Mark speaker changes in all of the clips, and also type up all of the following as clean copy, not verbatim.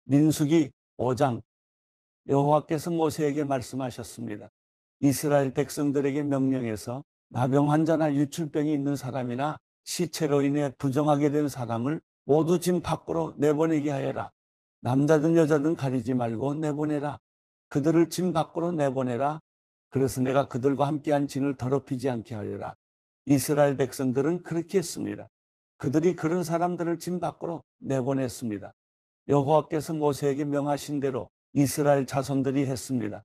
Speaker 1: 민수기 5장. 여호와께서 모세에게 말씀하셨습니다. 이스라엘 백성들에게 명령해서 나병 환자나 유출병이 있는 사람이나 시체로 인해 부정하게 된 사람을 모두 진 밖으로 내보내게 하여라. 남자든 여자든 가리지 말고 내보내라. 그들을 진 밖으로 내보내라. 그래서 내가 그들과 함께한 진을 더럽히지 않게 하여라. 이스라엘 백성들은 그렇게 했습니다. 그들이 그런 사람들을 진 밖으로 내보냈습니다. 여호와께서 모세에게 명하신 대로 이스라엘 자손들이 했습니다.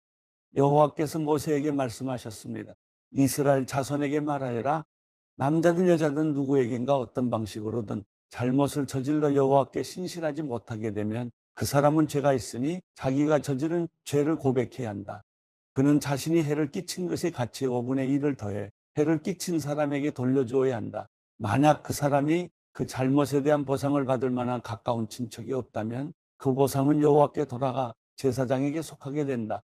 Speaker 1: 여호와께서 모세에게 말씀하셨습니다. 이스라엘 자손에게 말하여라. 남자든 여자든 누구에겐가 어떤 방식으로든 잘못을 저질러 여호와께 신실하지 못하게 되면 그 사람은 죄가 있으니 자기가 저지른 죄를 고백해야 한다. 그는 자신이 해를 끼친 것의 가치의 5분의 1을 더해 해를 끼친 사람에게 돌려주어야 한다. 만약 그 사람이 그 잘못에 대한 보상을 받을 만한 가까운 친척이 없다면 그 보상은 여호와께 돌아가 제사장에게 속하게 된다.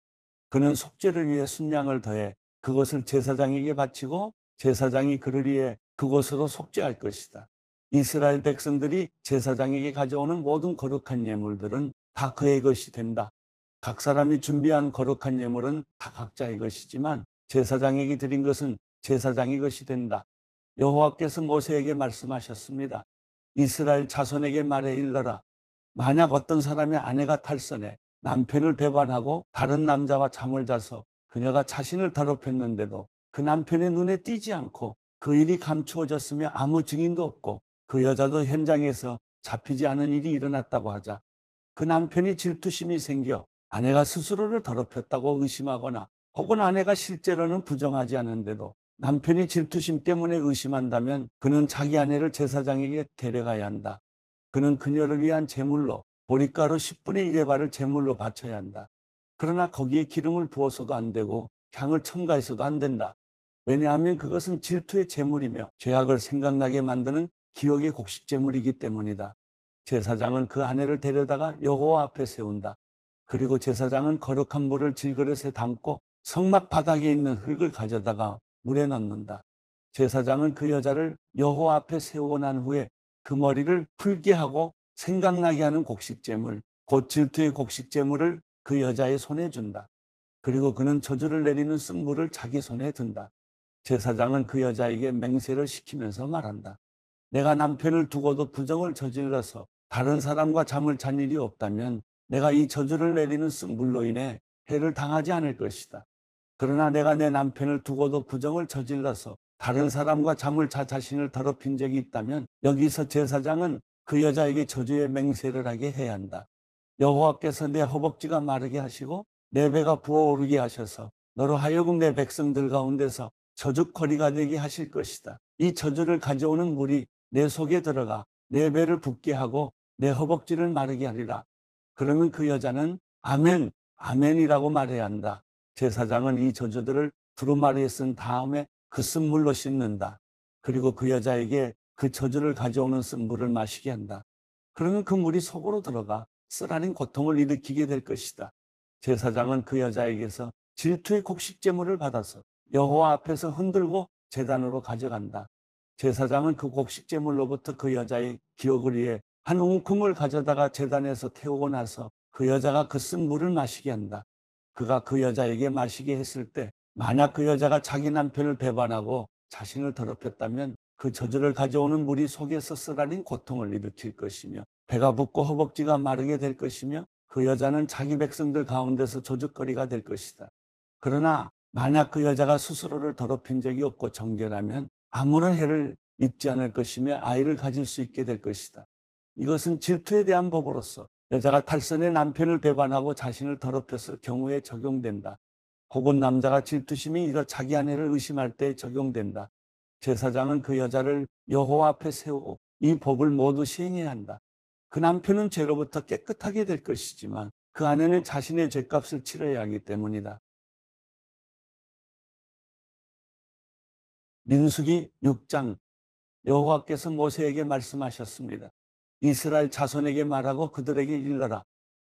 Speaker 1: 그는 속죄를 위해 순양을 더해 그것을 제사장에게 바치고 제사장이 그를 위해 그것으로 속죄할 것이다. 이스라엘 백성들이 제사장에게 가져오는 모든 거룩한 예물들은 다 그의 것이 된다. 각 사람이 준비한 거룩한 예물은 다 각자의 것이지만 제사장에게 드린 것은 제사장의 것이 된다. 여호와께서 모세에게 말씀하셨습니다. 이스라엘 자손에게 말해 일러라. 만약 어떤 사람의 아내가 탈선해 남편을 배반하고 다른 남자와 잠을 자서 그녀가 자신을 더럽혔는데도 그 남편의 눈에 띄지 않고 그 일이 감추어졌으며 아무 증인도 없고 그 여자도 현장에서 잡히지 않은 일이 일어났다고 하자. 그 남편이 질투심이 생겨 아내가 스스로를 더럽혔다고 의심하거나 혹은 아내가 실제로는 부정하지 않은데도 남편이 질투심 때문에 의심한다면 그는 자기 아내를 제사장에게 데려가야 한다. 그는 그녀를 위한 제물로 보리가루 10분의 1의 발을 제물로 바쳐야 한다. 그러나 거기에 기름을 부어서도 안 되고 향을 첨가해서도 안 된다. 왜냐하면 그것은 질투의 제물이며 죄악을 생각나게 만드는 기억의 곡식 제물이기 때문이다. 제사장은 그 아내를 데려다가 여호와 앞에 세운다. 그리고 제사장은 거룩한 물을 질그릇에 담고 성막 바닥에 있는 흙을 가져다가 물에 넣는다. 제사장은 그 여자를 여호와 앞에 세우고 난 후에 그 머리를 풀게 하고 생각나게 하는 곡식제물, 곧 질투의 곡식제물을 그 여자의 손에 준다. 그리고 그는 저주를 내리는 쓴물을 자기 손에 든다. 제사장은 그 여자에게 맹세를 시키면서 말한다. 내가 남편을 두고도 부정을 저질러서 다른 사람과 잠을 잔 일이 없다면 내가 이 저주를 내리는 쓴물로 인해 해를 당하지 않을 것이다. 그러나 내가 내 남편을 두고도 부정을 저질러서 다른 사람과 잠을 자 자신을 더럽힌 적이 있다면 여기서 제사장은 그 여자에게 저주의 맹세를 하게 해야 한다. 여호와께서 내 허벅지가 마르게 하시고 내 배가 부어오르게 하셔서 너로 하여금 내 백성들 가운데서 저주거리가 되게 하실 것이다. 이 저주를 가져오는 물이 내 속에 들어가 내 배를 붓게 하고 내 허벅지를 마르게 하리라. 그러면 그 여자는 아멘, 아멘이라고 말해야 한다. 제사장은 이 저주들을 두루마리에 쓴 다음에 그 쓴물로 씻는다. 그리고 그 여자에게 그 저주를 가져오는 쓴물을 마시게 한다. 그러면 그 물이 속으로 들어가 쓰라린 고통을 일으키게 될 것이다. 제사장은 그 여자에게서 질투의 곡식제물을 받아서 여호와 앞에서 흔들고 제단으로 가져간다. 제사장은 그 곡식제물로부터 그 여자의 기억을 위해 한 웅큼을 가져다가 제단에서 태우고 나서 그 여자가 그 쓴 물을 마시게 한다. 그가 그 여자에게 마시게 했을 때 만약 그 여자가 자기 남편을 배반하고 자신을 더럽혔다면 그 저주를 가져오는 물이 속에서 쓰라린 고통을 일으킬 것이며 배가 붓고 허벅지가 마르게 될 것이며 그 여자는 자기 백성들 가운데서 조죽거리가 될 것이다. 그러나 만약 그 여자가 스스로를 더럽힌 적이 없고 정결하면 아무런 해를 입지 않을 것이며 아이를 가질 수 있게 될 것이다. 이것은 질투에 대한 법으로서 여자가 탈선의 남편을 배반하고 자신을 더럽혔을 경우에 적용된다. 혹은 남자가 질투심이 일어 자기 아내를 의심할 때 적용된다. 제사장은 그 여자를 여호와 앞에 세우고 이 법을 모두 시행해야 한다. 그 남편은 죄로부터 깨끗하게 될 것이지만 그 아내는 자신의 죄값을 치러야 하기 때문이다. 민수기 6장. 여호와께서 모세에게 말씀하셨습니다. 이스라엘 자손에게 말하고 그들에게 일러라.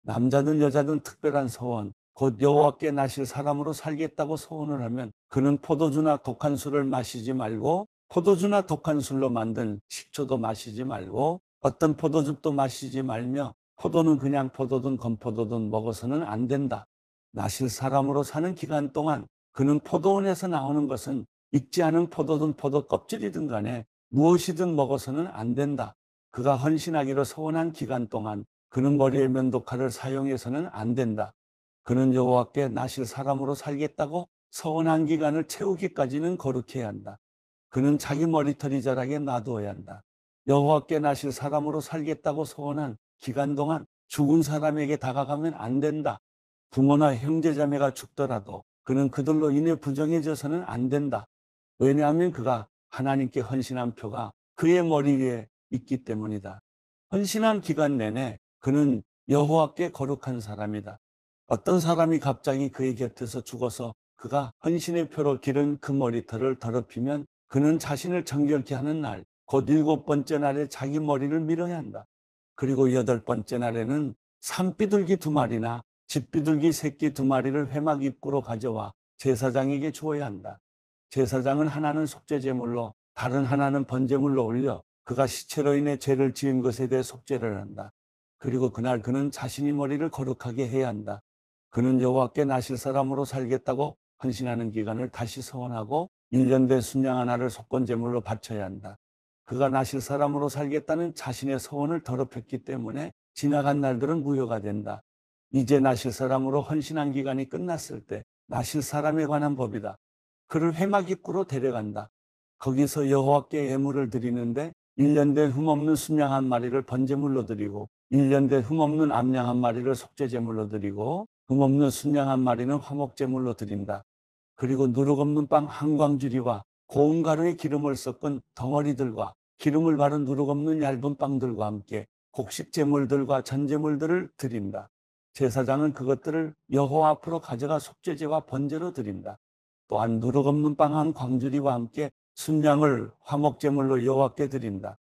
Speaker 1: 남자든 여자든 특별한 소원, 곧 여호와께 나실 사람으로 살겠다고 소원을 하면 그는 포도주나 독한 술을 마시지 말고 포도주나 독한 술로 만든 식초도 마시지 말고 어떤 포도즙도 마시지 말며 포도는 그냥 포도든 건포도든 먹어서는 안 된다. 나실 사람으로 사는 기간 동안 그는 포도원에서 나오는 것은 익지 않은 포도든 포도 껍질이든 간에 무엇이든 먹어서는 안 된다. 그가 헌신하기로 서원한 기간 동안 그는 머리에 면도칼을 사용해서는 안 된다. 그는 여호와께 나실 사람으로 살겠다고 서원한 기간을 채우기까지는 거룩해야 한다. 그는 자기 머리털이 자라게 놔두어야 한다. 여호와께 나실 사람으로 살겠다고 서원한 기간 동안 죽은 사람에게 다가가면 안 된다. 부모나 형제자매가 죽더라도 그는 그들로 인해 부정해져서는 안 된다. 왜냐하면 그가 하나님께 헌신한 표가 그의 머리 위에 있기 때문이다. 헌신한 기간 내내 그는 여호와께 거룩한 사람이다. 어떤 사람이 갑자기 그의 곁에서 죽어서 그가 헌신의 표로 기른 그 머리털을 더럽히면 그는 자신을 정결케 하는 날, 곧 7번째 날에 자기 머리를 밀어야 한다. 그리고 8번째 날에는 산비둘기 2마리나 집비둘기 새끼 2마리를 회막 입구로 가져와 제사장에게 주어야 한다. 제사장은 하나는 속죄제물로 다른 하나는 번제물로 올려 그가 시체로 인해 죄를 지은 것에 대해 속죄를 한다. 그리고 그날 그는 자신이 머리를 거룩하게 해야 한다. 그는 여호와께 나실 사람으로 살겠다고 헌신하는 기간을 다시 서원하고 1년 된 순양 하나를 속건제물로 바쳐야 한다. 그가 나실 사람으로 살겠다는 자신의 서원을 더럽혔기 때문에 지나간 날들은 무효가 된다. 이제 나실 사람으로 헌신한 기간이 끝났을 때 나실 사람에 관한 법이다. 그를 회막 입구로 데려간다. 거기서 여호와께 예물을 드리는데 1년 된 흠없는 순양 1마리를 번제물로 드리고 1년 된 흠없는 암양 1마리를 속죄제물로 드리고 흠없는 순양 1마리는 화목제물로 드린다. 그리고 누룩 없는 빵 한 광주리와 고운 가루에 기름을 섞은 덩어리들과 기름을 바른 누룩 없는 얇은 빵들과 함께 곡식 제물들과 전제물들을 드린다. 제사장은 그것들을 여호와 앞으로 가져가 속죄제와 번제로 드린다. 또한 누룩 없는 빵 한 광주리와 함께 순양을 화목제물로 여호와께 드린다.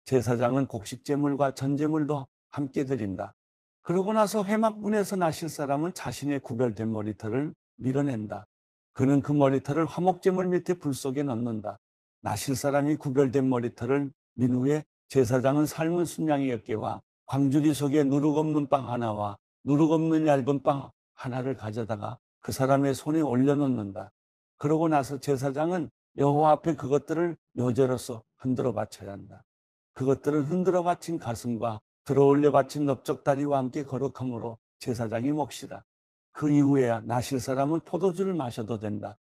Speaker 1: 제사장은 곡식제물과 전제물도 함께 드린다. 그러고 나서 회막문에서 나실 사람은 자신의 구별된 머리털을 밀어낸다. 그는 그 머리털을 화목제물 밑에 불 속에 넣는다. 나실 사람이 구별된 머리털을 민 후에 제사장은 삶은 순양의 어깨와 광주리 속에 누룩 없는 빵 하나와 누룩 없는 얇은 빵 하나를 가져다가 그 사람의 손에 올려놓는다. 그러고 나서 제사장은 여호와 앞에 그것들을 요제로서 흔들어 바쳐야 한다. 그것들은 흔들어 바친 가슴과 들어올려 바친 넓적다리와 함께 거룩함으로 제사장이 몫이다. 그 이후에야 나실 사람은 포도주를 마셔도 된다.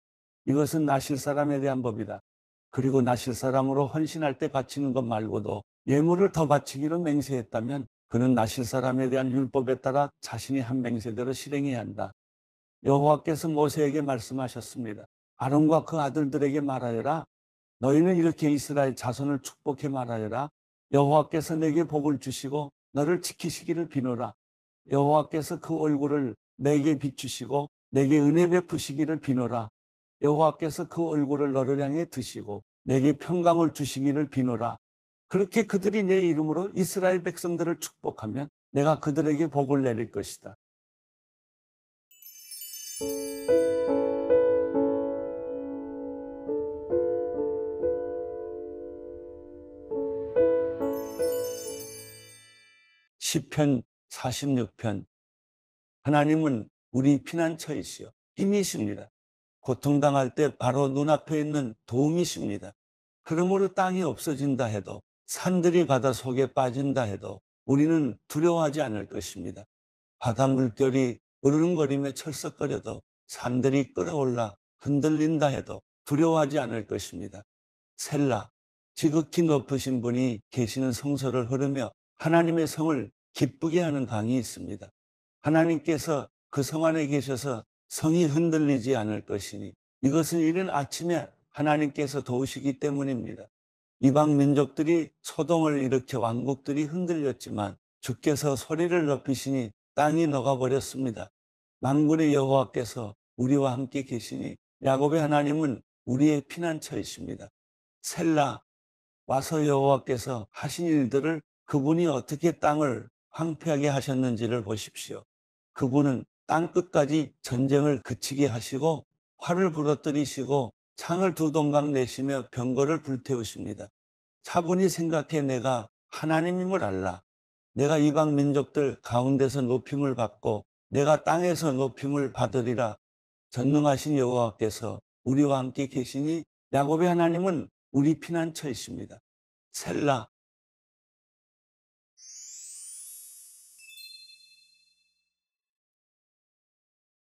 Speaker 1: 이것은 나실 사람에 대한 법이다. 그리고 나실 사람으로 헌신할 때 바치는 것 말고도 예물을 더 바치기로 맹세했다면 그는 나실 사람에 대한 율법에 따라 자신이 한 맹세대로 실행해야 한다. 여호와께서 모세에게 말씀하셨습니다. 아론과 그 아들들에게 말하여라. 너희는 이렇게 이스라엘 자손을 축복해 말하여라. 여호와께서 내게 복을 주시고 너를 지키시기를 비노라. 여호와께서 그 얼굴을 내게 비추시고 내게 은혜 베푸시기를 비노라. 여호와께서 그 얼굴을 너를 향해 드시고 내게 평강을 주시기를 비노라. 그렇게 그들이 내 이름으로 이스라엘 백성들을 축복하면 내가 그들에게 복을 내릴 것이다. 시편 46편. 하나님은 우리 피난처이시요 힘이십니다. 고통당할 때 바로 눈앞에 있는 도움이십니다. 그러므로 땅이 없어진다 해도 산들이 바다 속에 빠진다 해도 우리는 두려워하지 않을 것입니다. 바다 물결이 으르렁거리며 철썩거려도 산들이 끌어올라 흔들린다 해도 두려워하지 않을 것입니다. 셀라. 지극히 높으신 분이 계시는 성소를 흐르며 하나님의 성을 기쁘게 하는 강이 있습니다. 하나님께서 그 성 안에 계셔서 성이 흔들리지 않을 것이니 이것은 이른 아침에 하나님께서 도우시기 때문입니다. 이방 민족들이 소동을 일으켜 왕국들이 흔들렸지만 주께서 소리를 높이시니 땅이 녹아버렸습니다. 만군의 여호와께서 우리와 함께 계시니 야곱의 하나님은 우리의 피난처이십니다. 셀라. 와서 여호와께서 하신 일들을 그분이 어떻게 땅을 황폐하게 하셨는지를 보십시오. 그분은 땅 끝까지 전쟁을 그치게 하시고 활을 부러뜨리시고 창을 2동강 내시며 병거를 불태우십니다. 차분히 생각해 내가 하나님임을 알라. 내가 이방 민족들 가운데서 높임을 받고 내가 땅에서 높임을 받으리라. 전능하신 여호와께서 우리와 함께 계시니 야곱의 하나님은 우리 피난처이십니다. 셀라.